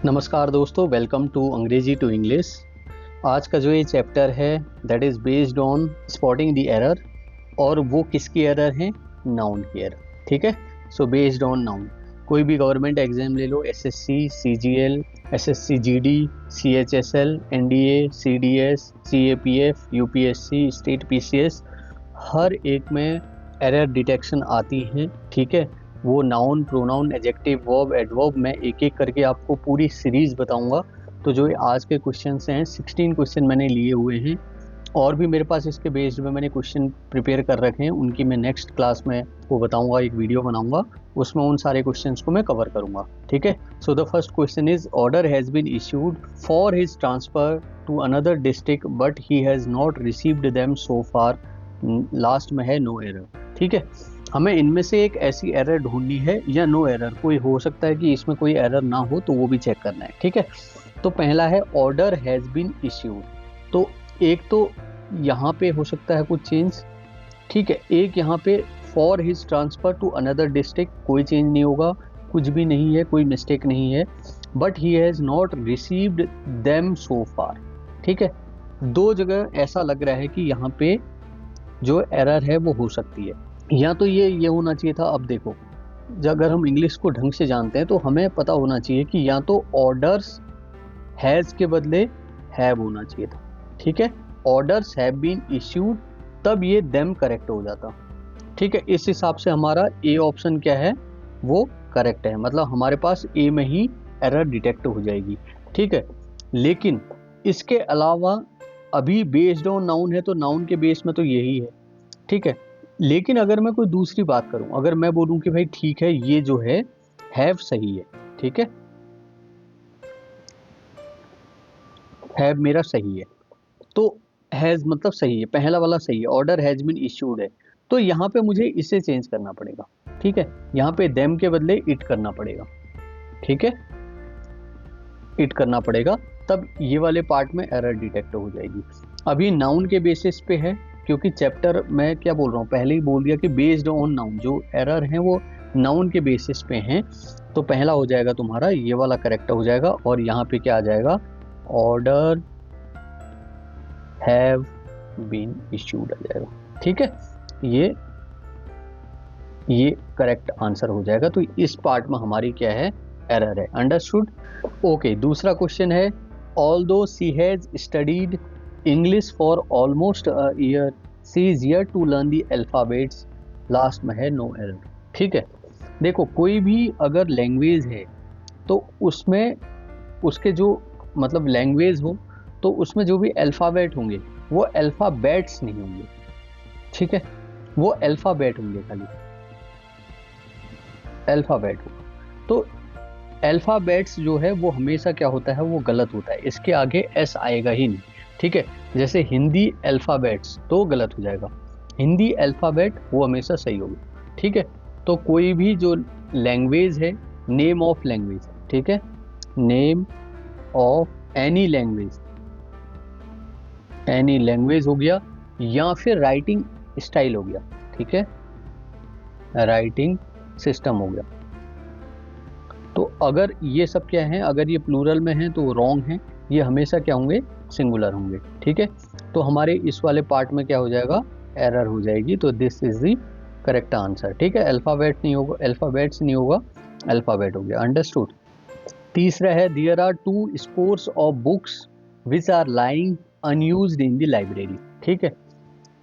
नमस्कार दोस्तों, welcome to अंग्रेजी टू इंग्लिश। आज का जो ये चैप्टर है that is based on spotting the error. और वो किसकी एरर है? नाउन की एरर। ठीक है, सो बेस्ड ऑन नाउन। कोई भी गवर्नमेंट एग्जाम ले लो, SSC, CGL, SSC GD, CHSL, NDA, CDS, CAPF, UPSC, state PCS, हर एक में एरर डिटेक्शन आती है। ठीक है, वो noun, pronoun, adjective, verb, adverb, मैं एक एक करके आपको पूरी सीरीज बताऊंगा। तो जो आज के क्वेश्चन हैं 16 क्वेश्चन मैंने लिए हुए हैं, और भी मेरे पास इसके बेस्ड में मैंने क्वेश्चन प्रिपेयर कर रखे हैं। उनकी मैं नेक्स्ट क्लास में वो बताऊंगा, एक वीडियो बनाऊंगा, उसमें उन सारे क्वेश्चंस को मैं कवर करूंगा। ठीक है, so the first question is order has been issued for his transfer to another district but he has not received them so far. Last में है नो एरर। ठीक है, हमें इनमें से एक ऐसी एरर ढूंढनी है, या नो एरर, कोई हो सकता है कि इसमें कोई एरर ना हो तो वो भी चेक करना है। ठीक है, तो पहला है ऑर्डर हैज़ बीन इश्यूड। तो एक तो यहाँ पे हो सकता है कुछ चेंज। ठीक है, एक यहाँ पे for his transfer to another district, कोई चेंज नहीं होगा, कुछ भी नहीं है, कोई मिस्टेक नहीं है। But he has not received them so far. ठीक है, दो जगह ऐसा लग रहा है कि यहाँ पे जो एरर है वो हो सकती है। या तो ये होना चाहिए था। अब देखो, अगर हम इंग्लिश को ढंग से जानते हैं तो हमें पता होना चाहिए कि या तो ऑर्डर्स हैज़ के बदले हैव होना चाहिए था। ठीक है, ऑर्डर्स हैव बीन इश्यूड, तब ये देम करेक्ट हो जाता। ठीक है, इस हिसाब से हमारा ए ऑप्शन क्या है, वो करेक्ट है। मतलब हमारे पास ए में ही एरर डिटेक्ट हो जाएगी। ठीक है, लेकिन इसके अलावा अभी बेस्ड ऑन नाउन है, तो नाउन के बेस में तो यही है। ठीक है, लेकिन अगर मैं कोई दूसरी बात करूं, अगर मैं बोलूं कि भाई ठीक है, ये जो है हैव सही है। ठीक है, हैव मेरा सही है, तो हैज मतलब सही है, पहला वाला सही है, ऑर्डर हैज बीन इश्यूड है। तो यहाँ पे मुझे इसे चेंज करना पड़ेगा। ठीक है, यहाँ पे देम के बदले इट करना पड़ेगा। ठीक है, इट करना पड़ेगा, तब ये वाले पार्ट में एरर डिटेक्ट हो जाएगी। अभी नाउन के बेसिस पे है, क्योंकि चैप्टर मैं क्या बोल रहा हूँ, पहले ही बोल दिया कि बेस्ड ऑन नाउन, जो एरर है वो नाउन के बेसिस पे हैं। तो पहला हो जाएगा तुम्हारा ये वाला करेक्ट हो जाएगा, और यहाँ पे क्या आ जाएगा, ऑर्डर हैव बीन इश्यूड आ जाएगा। ठीक है, ये करेक्ट आंसर हो जाएगा। तो इस पार्ट में हमारी क्या है, एरर है। अंडरस्टूड? ओके, दूसरा क्वेश्चन है although she has studied English for almost a year, she is here to learn the alphabets. Last में है नो एरर। ठीक है, देखो कोई भी अगर लैंग्वेज है तो उसमें उसके जो मतलब लैंग्वेज हो तो उसमें जो भी अल्फाबेट होंगे वो अल्फाबेट्स नहीं होंगे। ठीक है, वो अल्फाबेट होंगे, खाली अल्फाबेट हो। तो अल्फाबेट्स जो है वो हमेशा क्या होता है, वो गलत होता है, इसके आगे एस आएगा ही नहीं। ठीक है, जैसे हिंदी अल्फाबेट्स तो गलत हो जाएगा, हिंदी अल्फाबेट वो हमेशा सही होगा। ठीक है, तो कोई भी जो लैंग्वेज है, नेम ऑफ लैंग्वेज, ठीक है, name of any language, any language हो गया, या फिर राइटिंग स्टाइल हो गया। ठीक है, राइटिंग सिस्टम हो गया। तो अगर ये सब क्या है, अगर ये प्लूरल में है तो रॉन्ग है, ये हमेशा क्या होंगे, सिंगुलर होंगे। ठीक है, तो हमारे इस वाले पार्ट में क्या हो जाएगा, एरर हो जाएगी। तो this is the correct answer. ठीक है, अल्फाबेट नहीं होगा, अल्फाबेट्स नहीं होगा, अल्फाबेट हो गया। अंडरस्टूड? तीसरा है there are 2 scores of books which are lying unused in the library. ठीक है,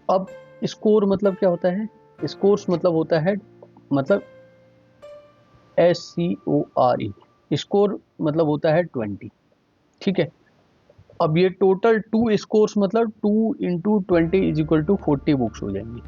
अब स्कोर मतलब क्या होता है, स्कोर्स मतलब होता है, मतलब SCORE, स्कोर मतलब होता है 20। ठीक है, अब ये टोटल 2 स्कोर्स मतलब 2 into 20 is equal to 40 books हो जाएंगी।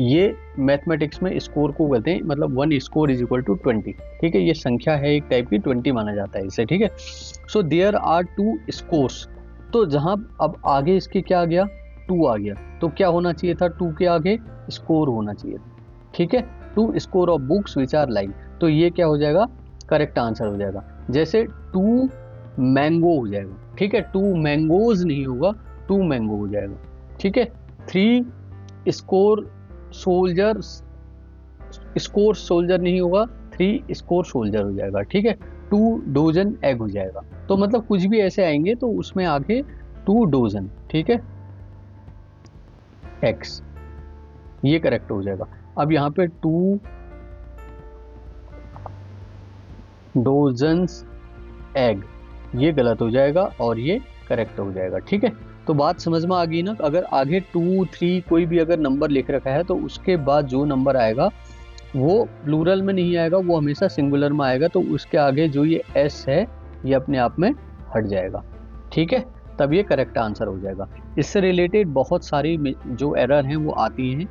ये मैथमेटिक्स में स्कोर को कहते हैं, मतलब 1 स्कोर इज इक्वल टू 20। ठीक है, ये संख्या है एक टाइप की, 20 माना जाता है इसे। ठीक है, सो देयर आर 2 स्कोर्स, तो जहां अब आगे इसके क्या आ गया, 2 आ गया, तो क्या होना चाहिए था, 2 के आगे स्कोर होना चाहिए था। ठीक है, 2 score of books which are lying, तो ये क्या हो जाएगा, करेक्ट आंसर हो जाएगा। जैसे 2 मैंगो हो जाएगा। ठीक है, 2 मैंगोज नहीं होगा, 2 मैंगो हो जाएगा। ठीक है, 3 स्कोर सोल्जर, स्कोर सोल्जर नहीं होगा, 3 स्कोर सोल्जर हो जाएगा। ठीक है, 2 डोजन एग हो जाएगा। तो मतलब कुछ भी ऐसे आएंगे तो उसमें आगे 2 डोजन, ठीक है, एक्स, ये करेक्ट हो जाएगा। अब यहाँ पे 2 डोजन्स एग, ये गलत हो जाएगा और ये करेक्ट हो जाएगा, ठीक है। तो बात समझ में आ गई ना। अगर आगे 2, 3 कोई भी अगर नंबर लिख रखा है तो उसके बाद जो नंबर आएगा वो प्लूरल में नहीं आएगा, वो हमेशा सिंगुलर में आएगा। तो उसके आगे जो ये एस है ये अपने आप में हट जाएगा, ठीक है, तब ये करेक्ट आंसर हो जाएगा। इससे रिलेटेड बहुत सारी जो एरर हैं वो आती हैं,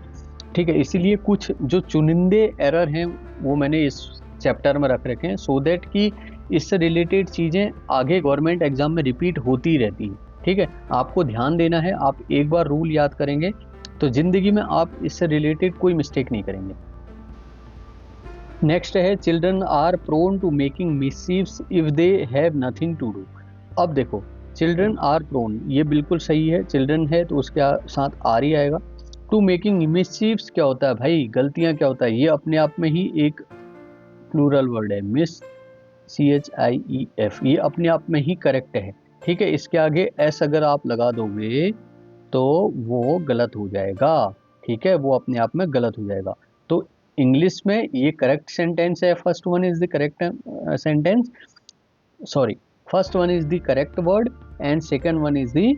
ठीक है। इसीलिए कुछ जो चुनिंदे एरर हैं वो मैंने इस चैप्टर में रख रखे हैं, सो दैट कि इससे रिलेटेड चीज़ें आगे गवर्नमेंट एग्जाम में रिपीट होती रहती हैं, ठीक है। आपको ध्यान देना है, आप एक बार रूल याद करेंगे तो ज़िंदगी में आप इससे रिलेटेड कोई मिस्टेक नहीं करेंगे। नेक्स्ट है children are prone to making मिसचीव्स if they have nothing to do. अब देखो चिल्ड्रन आर प्रोन, ये बिल्कुल सही है, चिल्ड्रन है तो उसके साथ आर ही आएगा। टू मेकिंग मिसचीव्स क्या होता है भाई, गलतियां क्या होता है, ये अपने आप में ही एक प्लूरल वर्ड है, मिस CHIEF, ये अपने आप में ही करेक्ट है, ठीक है। इसके आगे एस अगर आप लगा दोगे तो वो गलत हो जाएगा, ठीक है, वो अपने आप में गलत हो जाएगा। तो इंग्लिश में ये करेक्ट सेंटेंस है, first one is the correct sentence, sorry, first one is the correct word and second one is the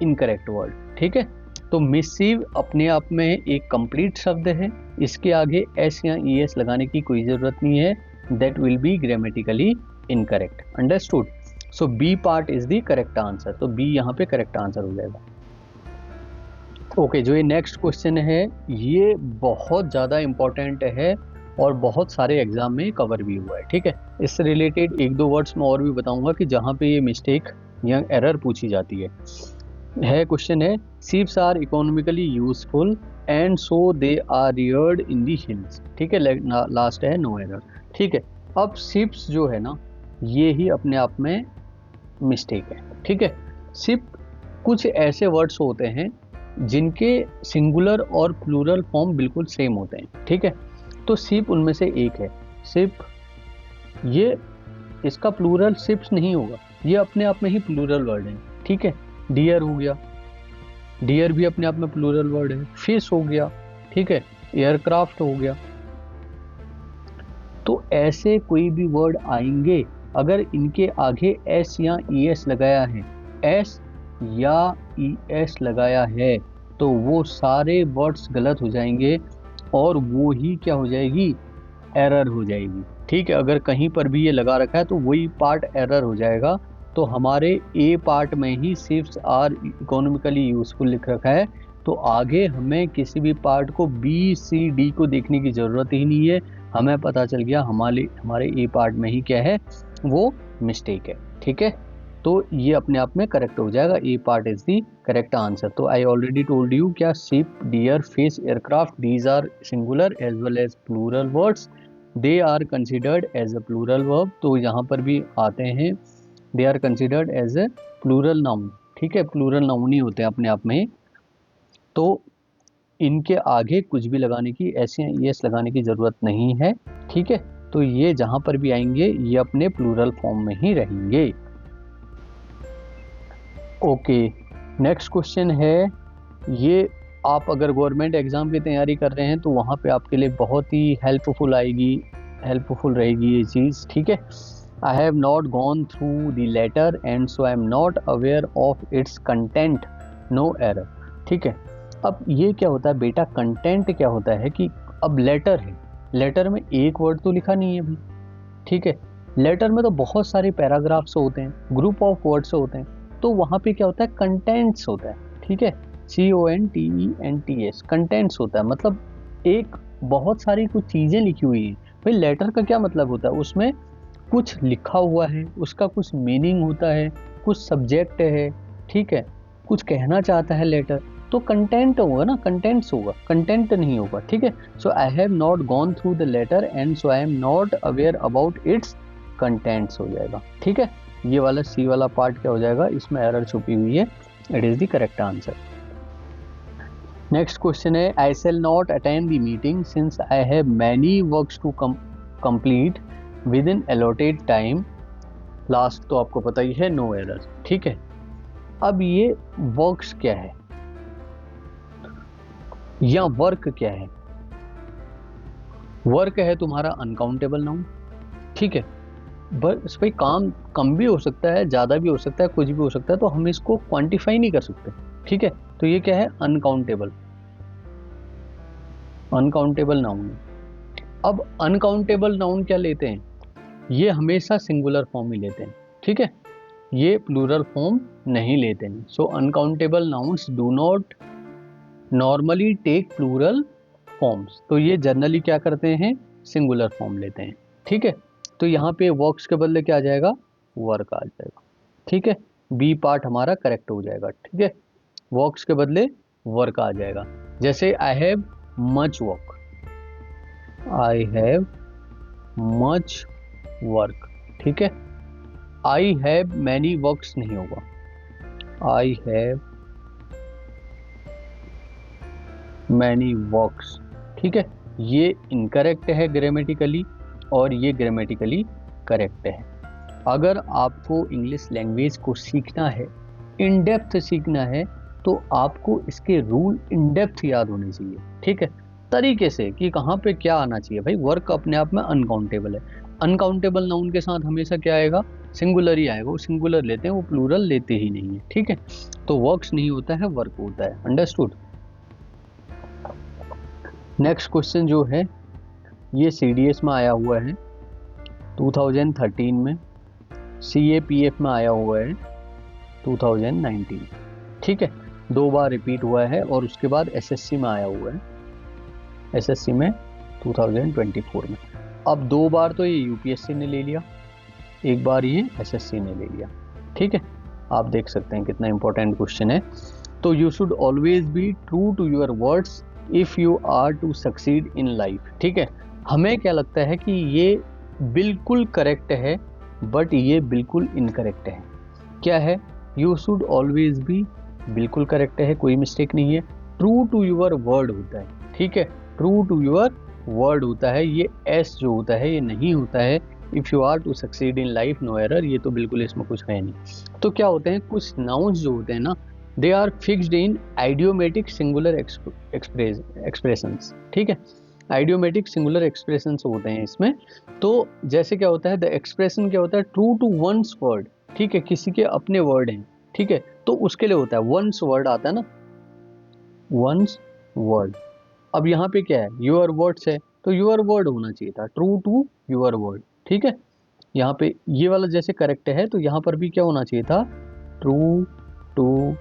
incorrect word, ठीक है। तो मिससीव अपने आप में एक कंप्लीट शब्द है, इसके आगे एस या ES लगाने की कोई जरूरत नहीं है, that will be grammatically incorrect, understood. So B part is the correct answer, तो बी यहाँ पे करेक्ट आंसर हो जाएगा। ओके, जो ये नेक्स्ट क्वेश्चन है ये बहुत ज़्यादा इम्पोर्टेंट है और बहुत सारे एग्जाम में कवर भी हुआ है, ठीक है। इससे रिलेटेड 1-2 वर्ड्स में और भी बताऊंगा कि जहाँ पे ये मिस्टेक या एरर पूछी जाती है क्वेश्चन है sheeps are economically useful and so they are reared in the hills, ठीक है, लास्ट है नो एरर, ठीक है। अब शीप्स जो है ना ये ही अपने आप में मिस्टेक है, ठीक है। शिप कुछ ऐसे वर्ड्स होते हैं जिनके सिंगुलर और प्लूरल फॉर्म बिल्कुल सेम होते हैं, ठीक है। तो शिप उनमें से एक है, शिप, ये इसका प्लूरल शिप्स नहीं होगा, ये अपने आप में ही प्लूरल वर्ड है, ठीक है। डियर हो गया, डियर भी अपने आप में प्लूरल वर्ड है। फिश हो गया, ठीक है, एयरक्राफ्ट हो गया। तो ऐसे कोई भी वर्ड आएंगे अगर इनके आगे एस या ES लगाया है, एस या ES लगाया है तो वो सारे वर्ड्स गलत हो जाएंगे और वो ही क्या हो जाएगी, एरर हो जाएगी, ठीक है। अगर कहीं पर भी ये लगा रखा है तो वही पार्ट एरर हो जाएगा। तो हमारे ए पार्ट में ही शिप्स आर इकोनॉमिकली यूजफुल लिख रखा है, तो आगे हमें किसी भी पार्ट को B-C-D को देखने की ज़रूरत ही नहीं है, हमें पता चल गया हमारे ए पार्ट में ही क्या है, वो मिस्टेक है, ठीक है। तो ये अपने आप में करेक्ट हो जाएगा, A part is the correct answer. तो आई ऑलरेडी टोल्ड यू क्या ship, deer, fish, aircraft, these are singular as well as plural words, they are considered as a plural verb, तो यहाँ पर भी आते हैं they are considered as a plural noun, ठीक है, प्लूरल नाउन ही होते हैं अपने आप में। तो इनके आगे कुछ भी लगाने की, ऐसे ES लगाने की ज़रूरत नहीं है, ठीक है। तो ये जहाँ पर भी आएंगे ये अपने प्लूरल फॉर्म में ही रहेंगे। ओके, नेक्स्ट क्वेश्चन है, ये आप अगर गवर्नमेंट एग्ज़ाम की तैयारी कर रहे हैं तो वहाँ पे आपके लिए बहुत ही हेल्पफुल रहेगी ये चीज़, ठीक है। I have not gone through the letter and so I am not aware of its content, no error, ठीक है। अब ये क्या होता है बेटा, कंटेंट क्या होता है कि अब लेटर है, लेटर में एक वर्ड तो लिखा नहीं है भाई, ठीक है। लेटर में तो बहुत सारे पैराग्राफ्स होते हैं, ग्रुप ऑफ वर्ड्स होते हैं, तो वहाँ पे क्या होता है, कंटेंट्स होता है, ठीक है, CONTENTS, कंटेंट्स होता है, मतलब एक बहुत सारी कुछ चीज़ें लिखी हुई हैं। भाई लेटर का क्या मतलब होता है, उसमें कुछ लिखा हुआ है, उसका कुछ मीनिंग होता है, कुछ सब्जेक्ट है, ठीक है, कुछ कहना चाहता है लेटर, तो कंटेंट होगा ना, कंटेंट्स होगा, कंटेंट नहीं होगा, ठीक है। So I have not gone through the letter and so I am not aware about its contents हो जाएगा, ठीक है। ये वाला C वाला पार्ट क्या हो जाएगा, इसमें एरर छुपी हुई है, it is the correct answer. Next question है I shall not attend the meeting since I have many works to complete within allotted time last तो आपको पता ही है, नो एरर। ठीक है, अब ये वर्क्स क्या है या वर्क क्या है? वर्क है तुम्हारा अनकाउंटेबल नाउन। ठीक है, बस भाई काम कम भी हो सकता है, ज़्यादा भी हो सकता है, कुछ भी हो सकता है, तो हम इसको क्वांटिफाई नहीं कर सकते। ठीक है, तो ये क्या है? अनकाउंटेबल, अनकाउंटेबल नाउन है। अब अनकाउंटेबल नाउन क्या लेते हैं? ये हमेशा सिंगुलर फॉर्म ही लेते हैं। ठीक है, ये प्लूरल फॉर्म नहीं लेते हैं। So uncountable nouns do not normally take plural forms. तो ये जनरली क्या करते हैं? सिंगुलर फॉर्म लेते हैं। ठीक है, तो यहाँ पे वर्क्स के बदले क्या आ जाएगा? वर्क आ जाएगा। ठीक है, बी पार्ट हमारा करेक्ट हो जाएगा। ठीक है, वर्क्स के बदले वर्क आ जाएगा। जैसे I have much work, I have much work. ठीक है, आई हैव मैनी वर्क्स नहीं होगा, आई हैव मैनी वर्क्स। ठीक है, ये इनकरेक्ट है ग्रामेटिकली और ये ग्रामेटिकली करेक्ट है। अगर आपको इंग्लिश लैंग्वेज को सीखना है, इन डेप्थ सीखना है, तो आपको इसके रूल इन डेप्थ याद होने चाहिए। ठीक है, तरीके से कि कहाँ पे क्या आना चाहिए। भाई वर्क अपने आप में अनकाउंटेबल है, अनकाउंटेबल नाउन के साथ हमेशा क्या आएगा? सिंगुलर ही आएगा। वो सिंगुलर लेते हैं, वो प्लूरल लेते ही नहीं है। ठीक है, तो वर्क्स नहीं होता है, वर्क होता है। अंडरस्टूड? नेक्स्ट क्वेश्चन जो है ये CDS में आया हुआ है 2013 में, CAPF में आया हुआ है 2019। ठीक है, 2 बार रिपीट हुआ है और उसके बाद SSC में आया हुआ है, SSC में 2024 में। अब 2 बार तो ये UPSC ने ले लिया, 1 बार ये SSC ने ले लिया। ठीक है, आप देख सकते हैं कितना इंपॉर्टेंट क्वेश्चन है। तो you should always be true to your words if you are to succeed in life. ठीक है, हमें क्या लगता है कि ये बिल्कुल करेक्ट है, बट ये बिल्कुल इनकरेक्ट है। क्या है? यू शुड ऑलवेज बी बिल्कुल करेक्ट है, कोई मिस्टेक नहीं है। ट्रू टू योर वर्ड होता है। ठीक है, ट्रू टू योर वर्ड होता है, ये एस जो होता है ये नहीं होता है। If you are to succeed in life no error, ये तो बिल्कुल इसमें कुछ है नहीं। तो क्या होते हैं, कुछ नाउन्स जो होते हैं ना, they are fixed in idiomatic singular expressions. ठीक है, आइडियोमेटिक सिंगुलर एक्सप्रेशंस होते हैं इसमें। तो जैसे क्या होता है, द एक्सप्रेशन क्या होता है? True to one's word. ठीक है, किसी के अपने वर्ड हैं। ठीक है, तो उसके लिए होता है वंस वर्ड आता है ना, वंस वर्ड। अब यहाँ पे क्या है? योर वर्ड्स है, तो योर वर्ड होना चाहिए था, ट्रू टू योर वर्ड। ठीक है, यहाँ पे ये वाला जैसे करेक्ट है, तो यहाँ पर भी क्या होना चाहिए था? ट्रू टू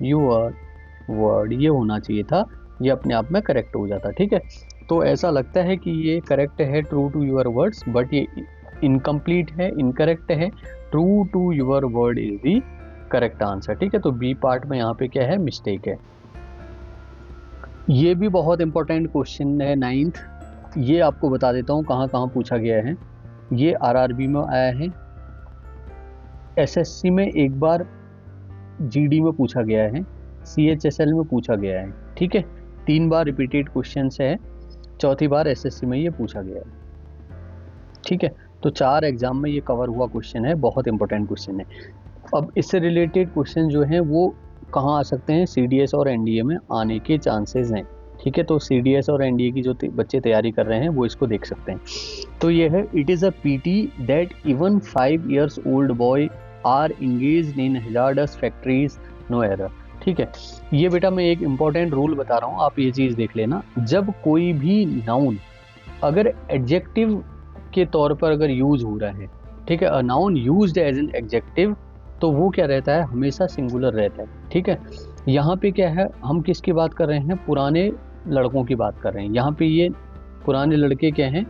योर वर्ड, ये होना चाहिए था, ये अपने आप में करेक्ट हो जाता। ठीक है, तो ऐसा लगता है कि ये करेक्ट है, true to your words, but ये इनकम्प्लीट है, इनकरेक्ट है। True to your word is the correct answer. ठीक है, तो बी पार्ट में यहाँ पे क्या है? मिस्टेक है। ये भी बहुत इंपॉर्टेंट क्वेश्चन है 9th। ये आपको बता देता हूँ कहाँ कहाँ पूछा गया है। ये RRB में आया है, SSC में 1 बार, GD में पूछा गया है, CHSL में पूछा गया है। ठीक है, 3 बार रिपीटेड क्वेश्चन है, 4थी बार SSC में ये पूछा गया है। ठीक है, तो 4 एग्जाम में ये कवर हुआ क्वेश्चन है, बहुत इंपॉर्टेंट क्वेश्चन है। अब इससे रिलेटेड क्वेश्चन जो हैं वो कहाँ आ सकते हैं? CDS और NDA में आने के चांसेस हैं। ठीक है, तो CDS और NDA की जो बच्चे तैयारी कर रहे हैं वो इसको देख सकते हैं। तो ये है, it is a pity that even 5 years old boy are engaged in hazardous factories no error. ठीक है, ये बेटा मैं एक इंपॉर्टेंट रूल बता रहा हूँ, आप ये चीज़ देख लेना। जब कोई भी नाउन अगर एडजेक्टिव के तौर पर अगर यूज हो रहा है, ठीक है, a noun used as an adjective, तो वो क्या रहता है? हमेशा सिंगुलर रहता है। ठीक है, यहाँ पे क्या है, हम किसकी बात कर रहे हैं? पुराने लड़कों की बात कर रहे हैं। यहाँ पे ये पुराने लड़के क्या हैं?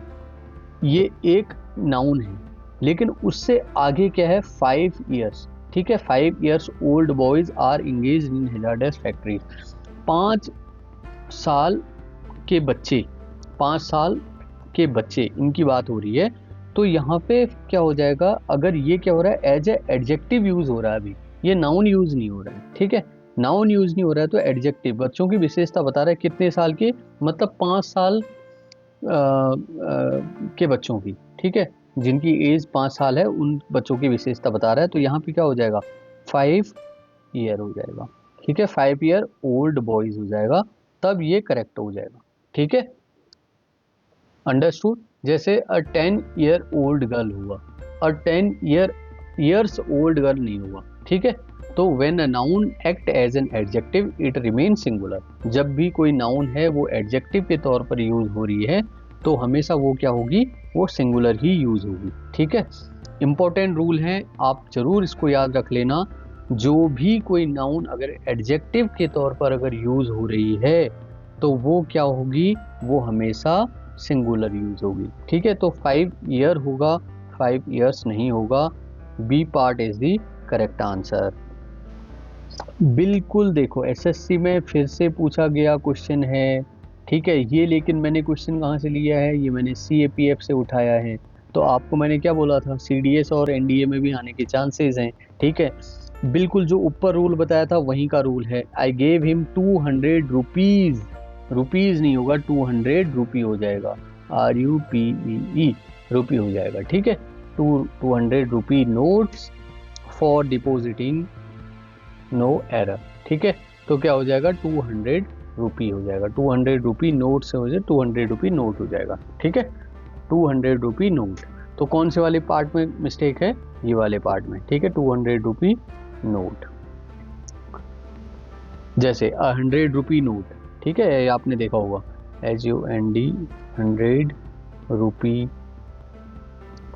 ये एक नाउन है, लेकिन उससे आगे क्या है? 5 years। ठीक है, 5 years old boys are engage in hazardous factories. 5 साल के बच्चे, 5 साल के बच्चे, इनकी बात हो रही है। तो यहाँ पे क्या हो जाएगा? अगर ये क्या हो रहा है? एज ए एडजेक्टिव यूज हो रहा है, अभी ये नाउन यूज नहीं हो रहा है। ठीक है, नाउन यूज नहीं हो रहा है, तो एडजेक्टिव बच्चों की विशेषता बता रहा है। कितने साल के? मतलब 5 साल के बच्चों की। ठीक है, जिनकी एज 5 साल है उन बच्चों की विशेषता बता रहा है, तो यहाँ पे क्या हो जाएगा 5 ईयर हो जाएगा, ठीक है, 5 ईयर ओल्ड बॉयज हो जाएगा, तब ये करेक्ट हो जाएगा, ठीक है, अंडरस्टूड। जैसे अ 10 ईयर ओल्ड गर्ल हुआ, अ 10 ईयर्स ओल्ड गर्ल नहीं हुआ, ठीक है। तो when a noun act as an adjective it remain singular, जब भी कोई नाउन है वो एडजेक्टिव के तौर पर यूज हो रही है तो हमेशा वो क्या होगी, वो सिंगुलर ही यूज होगी, ठीक है। इंपॉर्टेंट रूल है, आप जरूर इसको याद रख लेना, जो भी कोई नाउन अगर एडजेक्टिव के तौर पर अगर यूज हो रही है तो वो क्या होगी, वो हमेशा सिंगुलर यूज होगी, ठीक है। तो 5 ईयर होगा, 5 ईयर्स नहीं होगा, B part is the correct answer. बिल्कुल, देखो एसएससी में फिर से पूछा गया क्वेश्चन है, ठीक है, ये लेकिन मैंने क्वेश्चन कहाँ से लिया है, ये मैंने सीएपीएफ से उठाया है। तो आपको मैंने क्या बोला था, सीडीएस और एनडीए में भी आने के चांसेस हैं, ठीक है। बिल्कुल जो ऊपर रूल बताया था वहीं का रूल है, I gave him 200 rupees, rupees नहीं होगा 200 रुपी हो जाएगा, RUPEE रुपी हो जाएगा, ठीक है। 200 rupee notes for depositing no error, ठीक है। तो क्या हो जाएगा 200 रुपी हो जाएगा, 200 रुपी नोट से हो जाए 200 रुपी नोट हो जाएगा, ठीक है, 200 रुपी नोट। तो कौन से वाले पार्ट में मिस्टेक है, ये वाले पार्ट में, ठीक है, 200 रुपी नोट। जैसे 100 रुपी नोट, ठीक है, आपने देखा होगा HUND 100 रुपी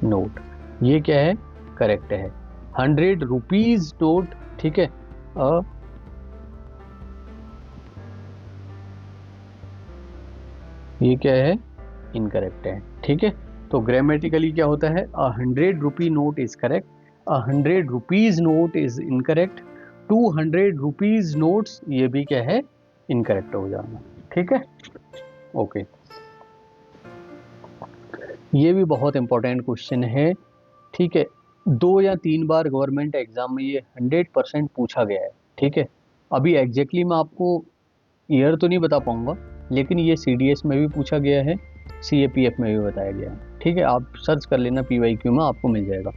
नोट, ये क्या है, करेक्ट है। 100 रुपीज नोट, ठीक है, ये क्या है, इनकरेक्ट है, ठीक है। तो ग्रामेटिकली क्या होता है, 100 rupee note is correct, 100 rupees note is incorrect, 200 rupees notes ये भी क्या है, इनकरेक्ट हो जाना, ठीक है, ओके। ये भी बहुत इंपॉर्टेंट क्वेश्चन है, ठीक है, 2 या 3 बार गवर्नमेंट एग्जाम में ये 100% पूछा गया है, ठीक है। अभी एग्जैक्टली मैं आपको ईयर तो नहीं बता पाऊंगा, लेकिन ये सीडीएस में भी पूछा गया है, सीएपीएफ में भी बताया गया है, ठीक है, आप सर्च कर लेना PYQ में, आपको मिल जाएगा।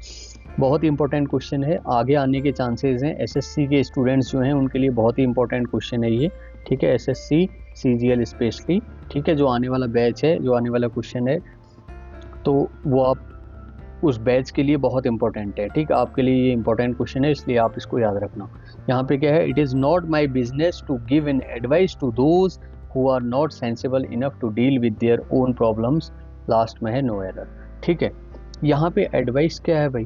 बहुत ही इंपॉर्टेंट क्वेश्चन है, आगे आने के चांसेस हैं, एसएससी के स्टूडेंट्स जो हैं उनके लिए बहुत ही इंपॉर्टेंट क्वेश्चन है ये, ठीक है, एसएससी CGL स्पेशली, ठीक है, जो आने वाला बैच है, जो आने वाला क्वेश्चन है, तो वो आप उस बैच के लिए बहुत इंपॉर्टेंट है, ठीक है, आपके लिए ये इंपॉर्टेंट क्वेश्चन है, इसलिए आप इसको याद रखना। यहाँ पे क्या है, it is not my business to give an advice to those who are not sensible enough to deal with their own problems, last में है नो एरर, ठीक है। यहाँ पे एडवाइस क्या है भाई,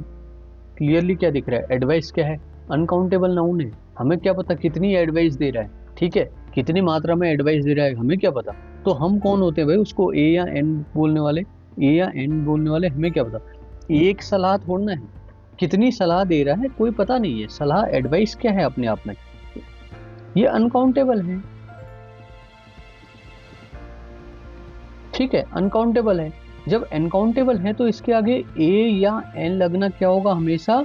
क्लियरली क्या दिख रहा है, एडवाइस क्या है, अनकाउंटेबल नाउन है, हमें क्या पता कितनी एडवाइस दे रहा है, ठीक है, कितनी मात्रा में एडवाइस दे रहा है, हमें क्या पता। तो हम कौन होते हैं भाई, उसको A या N बोलने वाले, A या N बोलने वाले, हमें क्या पता, एक सलाह थोड़ना है, कितनी सलाह दे रहा है कोई पता नहीं है, सलाह एडवाइस क्या है अपने आप में, ये अनकाउंटेबल है, ठीक है, अनकाउंटेबल है। जब अनकाउंटेबल है तो इसके आगे A या N लगना क्या होगा, हमेशा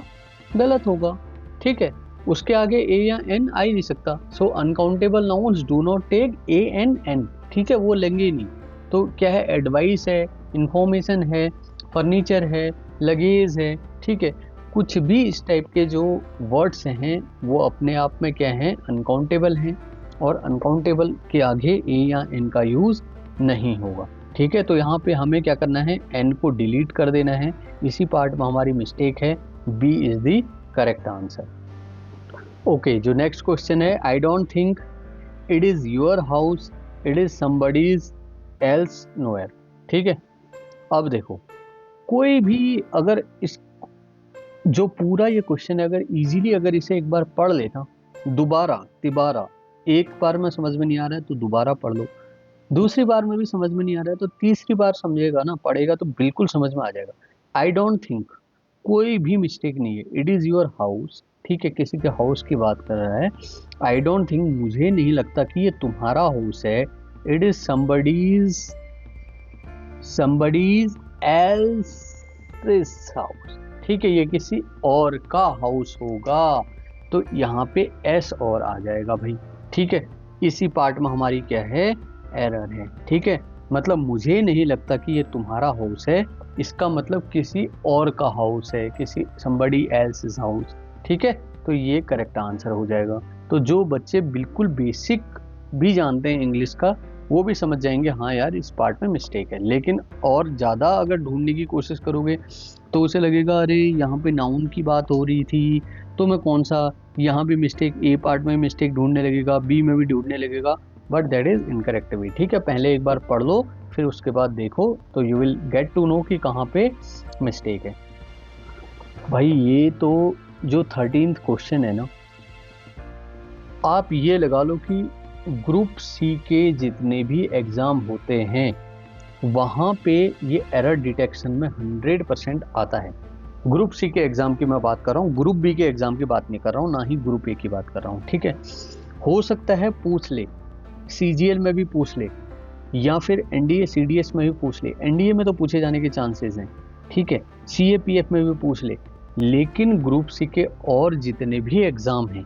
गलत होगा, ठीक है, उसके आगे A या N आ ही नहीं सकता। So uncountable nouns do not take A and N, ठीक है, वो लेंगे ही नहीं। तो क्या है, एडवाइस है, इंफॉर्मेशन है, फर्नीचर है, लगेज है, ठीक है, कुछ भी इस टाइप के जो वर्ड्स हैं वो अपने आप में क्या हैं, अनकाउंटेबल हैं, और अनकाउंटेबल के आगे A या N का यूज़ नहीं होगा, ठीक है। तो यहाँ पे हमें क्या करना है, N को डिलीट कर देना है, इसी पार्ट में हमारी मिस्टेक है, B is the correct answer. Okay, जो नेक्स्ट क्वेश्चन है, I don't think it is your house, it is somebody's else nowhere, ठीक है। अब देखो, कोई भी अगर इस जो पूरा ये क्वेश्चन है, अगर इजीली अगर इसे एक बार पढ़ लेता, दोबारा तिबारा, एक बार में समझ में नहीं आ रहा है तो दोबारा पढ़ लो, दूसरी बार में भी समझ में नहीं आ रहा है तो तीसरी बार समझेगा ना, पढ़ेगा तो बिल्कुल समझ में आ जाएगा। आई डोंट थिंक, कोई भी मिस्टेक नहीं है, इट इज़ योर हाउस, ठीक है, किसी के हाउस की बात कर रहा है। आई डोंट थिंक, मुझे नहीं लगता कि ये तुम्हारा हाउस है, it is somebody's else house, ठीक है, ये किसी और का हाउस होगा, तो यहाँ पे एस और आ जाएगा भाई, ठीक है, इसी पार्ट में हमारी क्या है, एरर है, ठीक है, मतलब मुझे नहीं लगता कि ये तुम्हारा हाउस है, इसका मतलब किसी और का हाउस है, किसी somebody else's हाउस, ठीक है। तो ये करेक्ट आंसर हो जाएगा। तो जो बच्चे बिल्कुल बेसिक भी जानते हैं इंग्लिश का, वो भी समझ जाएंगे हाँ यार इस पार्ट में मिस्टेक है। लेकिन और ज़्यादा अगर ढूंढने की कोशिश करोगे तो उसे लगेगा अरे यहाँ पे नाउन की बात हो रही थी, तो मैं कौन सा यहाँ भी मिस्टेक, ए पार्ट में मिस्टेक ढूंढने लगेगा, बी में भी ढूंढने लगेगा, बट दैट इज़ इनकरेक्ट वे, ठीक है। पहले एक बार पढ़ लो, फिर उसके बाद देखो, तो you will get to know कि कहाँ पे मिस्टेक है। भाई ये तो जो 13th क्वेश्चन है ना, आप ये लगा लो कि ग्रुप सी के जितने भी एग्ज़ाम होते हैं वहाँ पे ये एरर डिटेक्शन में 100% आता है। ग्रुप सी के एग्ज़ाम की मैं बात कर रहा हूँ, ग्रुप बी के एग्ज़ाम की बात नहीं कर रहा हूँ, ना ही ग्रुप ए की बात कर रहा हूँ, ठीक है। हो सकता है पूछ ले, CGL में भी पूछ ले, या फिर NDA CDS में भी पूछ ले। NDA में तो पूछे जाने के चांसेस हैं, ठीक है। CAPF में भी पूछ ले। लेकिन ग्रुप सी के और जितने भी एग्ज़ाम हैं,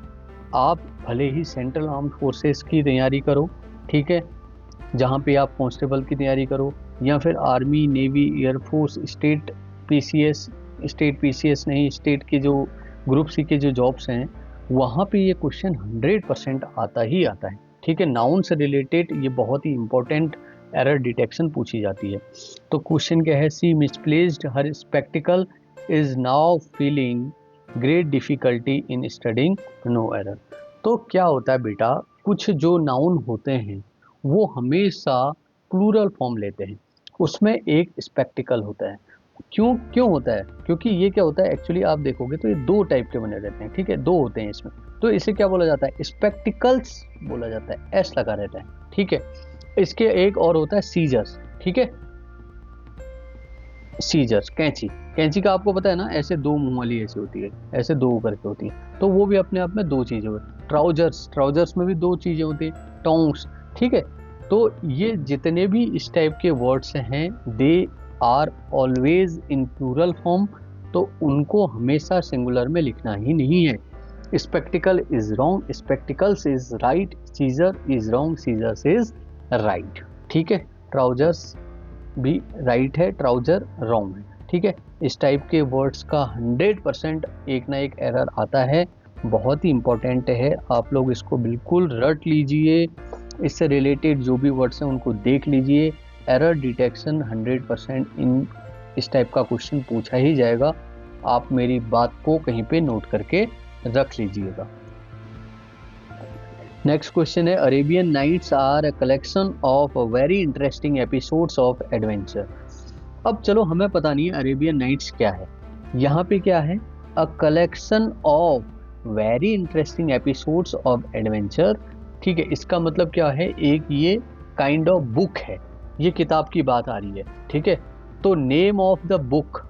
आप भले ही सेंट्रल आर्म्ड फोर्सेस की तैयारी करो, ठीक है, जहाँ पे आप कांस्टेबल की तैयारी करो, या फिर army, navy, air force, state PCS नहीं, स्टेट के जो ग्रुप सी के जो जॉब्स हैं, वहाँ पे ये क्वेश्चन 100% आता ही आता है, ठीक है। नाउन से रिलेटेड ये बहुत ही इंपॉर्टेंट एरर डिटेक्शन पूछी जाती है। तो क्वेश्चन क्या है, she misplaced her spectacle is now feeling great difficulty in studying, no error. तो क्या होता है बेटा, कुछ जो नाउन होते हैं वो हमेशा प्लूरल फॉर्म लेते हैं, उसमें एक स्पेक्टिकल होता है। क्यों होता है? क्योंकि ये क्या होता है एक्चुअली, आप देखोगे तो ये दो टाइप के बने रहते हैं, ठीक है, दो होते हैं इसमें। तो इसे क्या बोला जाता है, स्पेक्टिकल्स बोला जाता है, एस लगा रहता है, ठीक है। इसके एक और होता है सीजर्स, ठीक है, सीजर्स, कैंची का आपको पता है ना, ऐसे दो मुंह वाली ऐसी होती है, ऐसे दो करके होती है, तो वो भी अपने आप में दो चीजें होती है। ट्राउजर्स में भी दो चीजें होती है, टोंग्स, ठीक है। तो ये जितने भी इस टाइप के वर्ड्स हैं, they are always in plural form, तो उनको हमेशा सिंगुलर में लिखना ही नहीं है। Spectacle is wrong, spectacles is right, scissor is wrong, scissors is right, ठीक है। ट्राउजर्स भी राइट है, ट्राउजर रॉन्ग है, ठीक है। इस टाइप के वर्ड्स का 100% एक ना एक एरर आता है, बहुत ही इंपॉर्टेंट है, आप लोग इसको बिल्कुल रट लीजिए। इससे रिलेटेड जो भी वर्ड्स हैं उनको देख लीजिए। एरर डिटेक्शन 100% इन इस टाइप का क्वेश्चन पूछा ही जाएगा, आप मेरी बात को कहीं पे नोट करके रख लीजिएगा। नेक्स्ट क्वेश्चन है, Arabian Nights are a collection of very interesting episodes of adventure. अब चलो हमें पता नहीं है अरेबियन नाइट्स क्या है, यहाँ पे क्या है, अ collection of very interesting episodes of adventure, ठीक है। इसका मतलब क्या है, एक ये काइंड ऑफ बुक है, ये किताब की बात आ रही है, ठीक है। तो name of the book,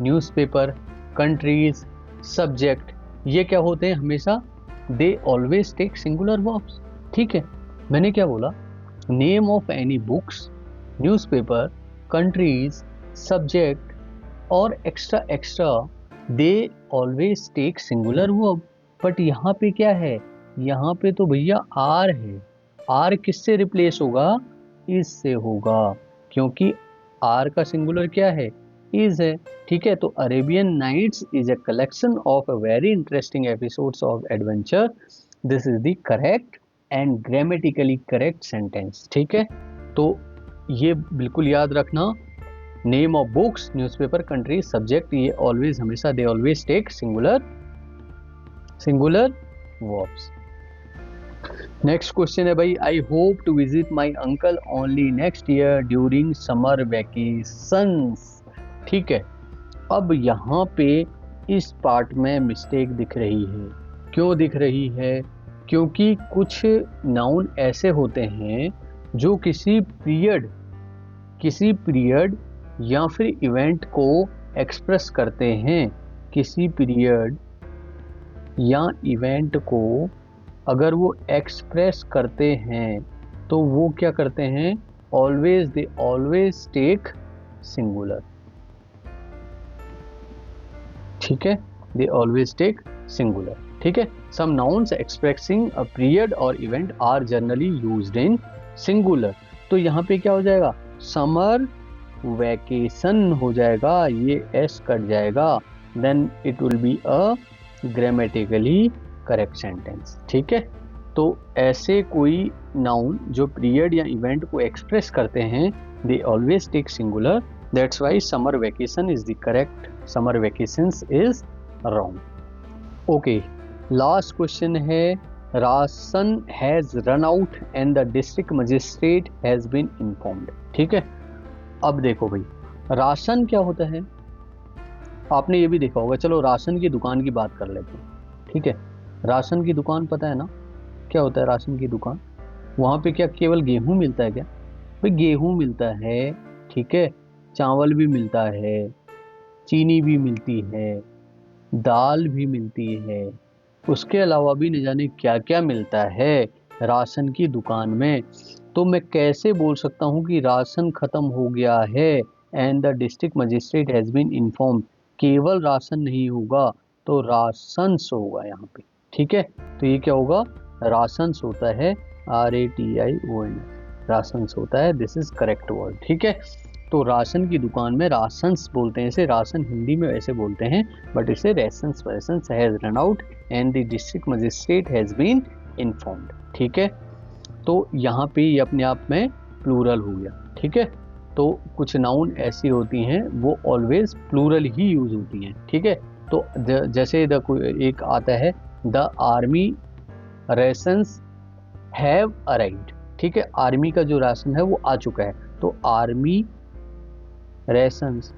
newspaper, countries, subject, ये क्या होते हैं हमेशा, they always take singular verbs, ठीक है। मैंने क्या बोला, name of any books, newspaper, countries, subject और extra they always take singular verb. But यहाँ पे क्या है, यहाँ पे तो भैया आर है, आर किससे रिप्लेस होगा, इज से होगा, क्योंकि आर का सिंगुलर क्या है, इज है, ठीक है। तो Arabian Nights is a collection of a very interesting episodes of adventure, this is the correct and grammatically correct sentence, ठीक है। तो ये बिल्कुल याद रखना, name of books, newspaper, country, subject, ये ऑलवेज हमेशा they always take singular verbs. Next question है भाई, I hope to visit my uncle only next year during summer vacations, ठीक है। अब यहाँ पे इस पार्ट में मिस्टेक दिख रही है, क्यों दिख रही है, क्योंकि कुछ नाउन ऐसे होते हैं जो किसी पीरियड या फिर इवेंट को एक्सप्रेस करते हैं, किसी पीरियड या इवेंट को अगर वो एक्सप्रेस करते हैं तो वो क्या करते हैं, दे ऑलवेज टेक सिंगुलर, ठीक है, दे ऑलवेज टेक सिंगुलर, ठीक है। Some nouns expressing a period और event are generally used in singular. तो यहाँ पे क्या हो जाएगा, समर वैकेशन हो जाएगा, ये एस कट जाएगा, then it will be a grammatically correct sentence. ठीक है, तो ऐसे कोई नाउन जो पीरियड या इवेंट को एक्सप्रेस करते हैं, they always take singular, that's why summer vacation is the correct, summer vacations is wrong. Okay, last question है, ration has run out and the district magistrate has been informed. ठीक है, अब देखो भाई, ration क्या होता है, आपने ये भी देखा होगा। चलो राशन की दुकान की बात कर लेते हैं। ठीक है, राशन की दुकान पता है ना क्या होता है? राशन की दुकान, वहाँ पे क्या केवल गेहूं मिलता है क्या? भाई गेहूं मिलता है, ठीक है, चावल भी मिलता है, चीनी भी मिलती है, दाल भी मिलती है, उसके अलावा भी न जाने क्या क्या मिलता है राशन की दुकान में। तो मैं कैसे बोल सकता हूँ कि राशन खत्म हो गया है and the district magistrate has been informed? केवल राशन नहीं होगा तो राशंस होगा यहाँ पे। ठीक है, तो ये क्या होगा? राशंस होता है, RATION, राशंस होता है, दिस इज करेक्ट वर्ड। ठीक है, तो राशन की दुकान में राशंस बोलते हैं, इसे राशन हिंदी में वैसे बोलते हैं, बट इसे रेशंस वेशंस has run out and the district magistrate has been informed. ठीक है, तो यहाँ पे ये अपने आप में प्लूरल हो गया। ठीक है, तो कुछ नाउन ऐसी होती हैं वो ऑलवेज प्लूरल ही यूज होती हैं। ठीक है, तो जैसे एक आता है, the army rations have arrived. ठीक है, आर्मी का जो राशन है वो आ चुका है, तो आर्मी रेशंस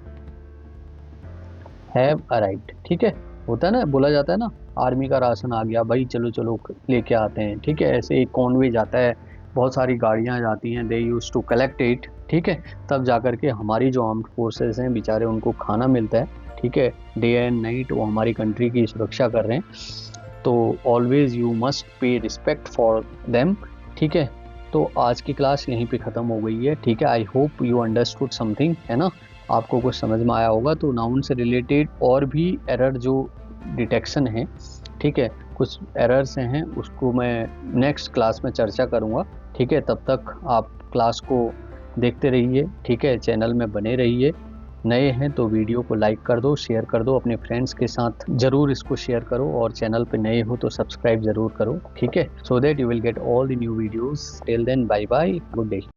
हैव अराइव्ड। ठीक है, होता है ना, बोला जाता है ना, आर्मी का राशन आ गया भाई, चलो चलो लेके आते हैं। ठीक है, ऐसे एक कॉन्वे जाता है, बहुत सारी गाड़ियां जाती हैं, दे यूज टू कलेक्ट इट। ठीक है, तब जाकर के हमारी जो आर्म्ड फोर्सेस हैं बेचारे, उनको खाना मिलता है। ठीक है, डे एंड नाइट वो हमारी कंट्री की सुरक्षा कर रहे हैं, तो always you must pay respect for them. ठीक है, तो आज की क्लास यहीं पे ख़त्म हो गई है। ठीक है, I hope you understood something, है ना, आपको कुछ समझ में आया होगा। तो नाउन से रिलेटेड और भी एरर जो डिटेक्शन है, ठीक है, कुछ एरर्स हैं, उसको मैं नेक्स्ट क्लास में चर्चा करूँगा। ठीक है, तब तक आप क्लास को देखते रहिए। ठीक है, चैनल में बने रहिए। नए हैं तो वीडियो को लाइक कर दो, शेयर कर दो, अपने फ्रेंड्स के साथ ज़रूर इसको शेयर करो, और चैनल पे नए हो तो सब्सक्राइब ज़रूर करो। ठीक है, so that you will get all the new videos. Till then, bye bye, good day.